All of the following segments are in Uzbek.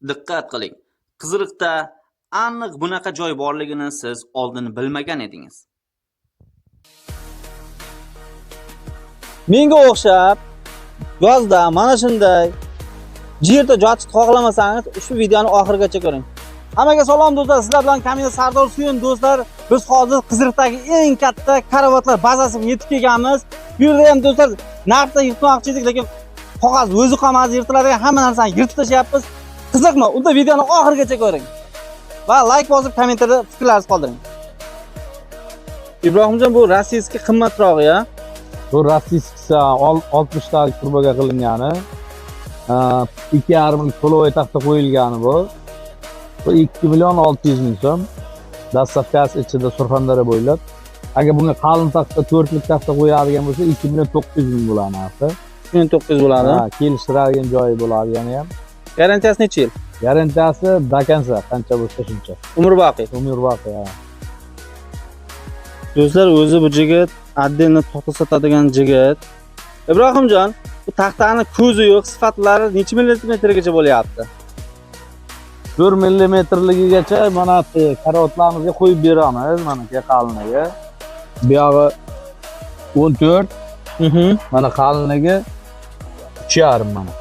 Diqqat qiling. Qiziriqda aniq bunaqa joy borligini siz oldin bilmagan edingiz. Menga o'xshab yozda mana shunday yerda jotishni xohlamasangiz ushbu videoni oxirigacha ko'ring. Hammaga salom do'stlar, sizlar bilan Kamina Sardor Suyun do'stlar. Biz hozir Qiziriqdagi eng katta karavotlar bazasiga yetib kelganmiz. Bu yerda ham do'stlar narxda yirtmoqchi edik, lekin qog'oz o'zi qolmadi, yirtiladigan hamma narsani yirtib tashlayapmiz. Qiziqmi? Unda videoni oxirigacha ko'ring. Va like bosib kommentarda fikrlaringizni qoldiring. Ibrohimjon, bu rossiyskiy qimmatroq ya. Bu rossiyskisi 60 talik turbaga qilingani. 2,5 to'lov taxta qo'yilgani bu. Bu 2,600,000 so'm. Dastavkasi ichida Surxondaryo bo'ylab. Agar bunga qalin taxta 4 lik taxta qo'yadigan bo'lsa 2,900,000 bo'ladi narxi. 2,900 bo'ladi. Kelishtiradigan joyi bo'ladi yana ham. Garantiyasi necha yil? Garantiyasi bakansa qancha bo'lsa shuncha. Umrboqiy. Umrboqiy. Do'stlar, o'zi bu jigit отдельно taxta sotadigan jigit. Ibrohimjon, bu taxtani ko'zi yo'q, sifatlari necha millimetrgacha bo'lyapti? 4 millimetrligigacha mana karavotlarimizga qo'yib beramiz, mana bu qalinligi. Bu yog'i 14. Mana qalinligi 3,5 mana.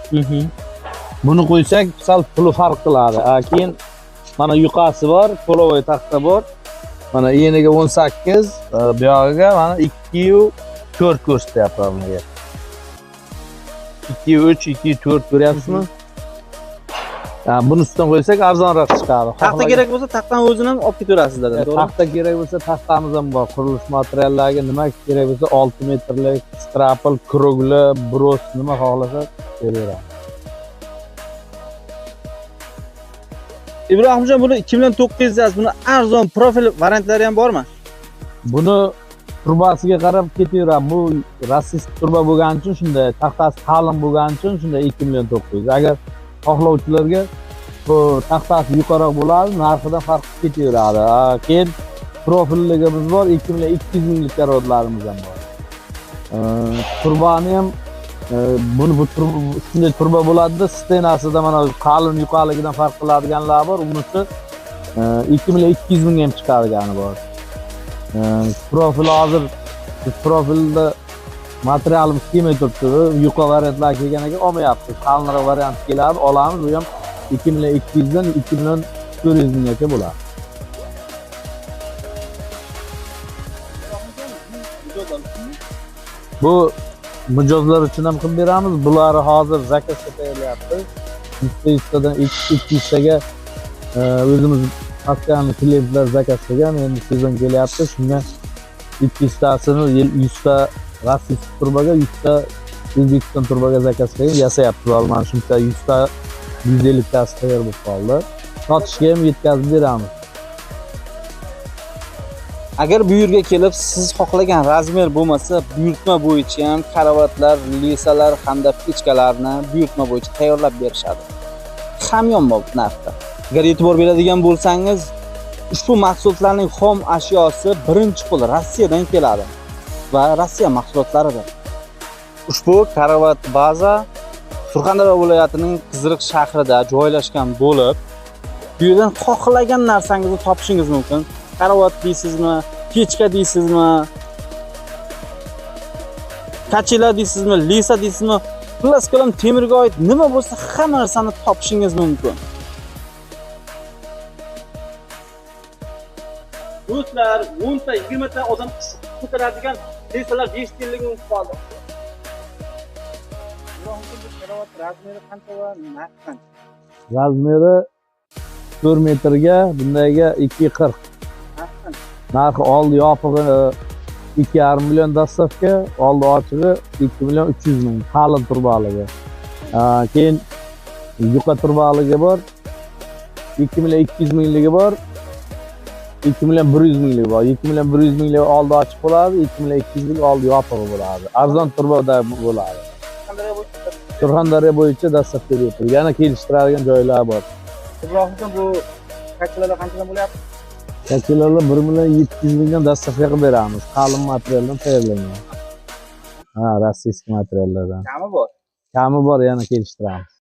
Buni qo'ysak, sal puli farq qiladi. Keyin mana yuqasi bor, to'lovoy taxta bor. Mana eniga 18, bu yog'iga mana 2,4 ko'rsatyapti bunga. 2,3, 2,4 ko'ryapsizmi? Buni ustidan qo'ysak arzonroq chiqadi. Taxta kerak bo'lsa, taxtani o'zini ham olib ketaverasizlar, to'g'ri? Taxta kerak bo'lsa, taxtamiz ham bor. Qurilish materiallariga nima kerak bo'lsa, 6 metrlik strapl, krugli, bros nima xohlasa beraveramiz. Ibrohimjon, buni 2,900,000, buni arzon profil variantlari ham bormi? Buni turbasiga qarab ketaveradi. Bu rossiyskiy turba bo'lgani uchun shunday, taxtasi qalin bo'lgani uchun shunday 2,900,000. Agar xohlovchilarga bu taxtasi yuqoriroq bo'ladi, narxidan farq ketaveradi. Keyin profilligimiz bor, 2,200,000 karavotlarimiz ham bor. Turbani ham buni bu shunday turba bo'ladi-da, stenasida mana qalin yuqorligidan farq qiladiganlar bor. Unisi 2,200,000 ham chiqadigani bor. Profil hozir profilda materialimiz kelmay turibdi. Yuqori variantlar kelganiga olmayapti. Qalinroq variant keladi, olamiz. Bu ham 2,200 dan 2,400 gacha bo'ladi. Bu mijozlar uchun ham qilib beramiz. Bularni hozir zakazga tayyorlayapti. 100 dan 200 taga o'zimiz haftani klientlar zakaz qilgan. Endi sezon kelyapti. Shunga 200 tasini 100 ta rossiyskiy turbaga, 100 ta O'zbekiston turbaga zakaz qilib yasayapti. Mana shuncha 100 ta 150 tasi tayyor bo'lib qoldi. Sotishga ham yetkazib beramiz. Agar bu yerga kelib siz xohlagan razmer bo'lmasa, buyurtma bo'yicha ham karavotlar, lisalar hamda pechkalarni buyurtma bo'yicha tayyorlab berishadi. Hamyonbop narxda. Agar e'tibor beradigan bo'lsangiz, ushbu mahsulotlarning xom ashyosi birinchi qo'l Rossiyadan keladi va Rossiya mahsulotlaridir. Ushbu karavot baza Surxondaryo viloyatining Qiziriq shahrida joylashgan bo'lib, bu yerdan xohlagan narsangizni topishingiz mumkin. Karavot deysizmi, pechka deysizmi, kachela deysizmi, lisa deysizmi, xullas kalom temirga oid nima bo'lsa hamma narsani topishingiz mumkin. Do'stlar, 10 ta, 20 ta odam ko'taradigan lisalar 5 yillik bo'lib qoldi. Karavot razmeri qancha va narxi qancha? Razmeri 4 metrga, bundayga 2,40. Narxi oldi yopig'i 2,5 million dastavka, oldi ochig'i 2,300,000 qalin turbaligi. Keyin yuqa turbaligi bor, 2,200,000ligi bor, 2,100,000ligi bor. 2,100,000lik oldi ochiq bo'ladi, 2,200lik oldi yopig'i bo'ladi. Arzon turbada bo'ladi. Surxondaryo bo'yicha dastavka berilyapti. Yana kelishtiradigan joylar bor. Ibrohimjon, bu kachilar qanchadan bo'lyapti? Kachilar 1,700,000 dan dastavka qilib beramiz. Qalin materialdan tayyorlangan. Rossiyskiy materiallardan. Kami bor. Kami bor, yana kelishtiramiz.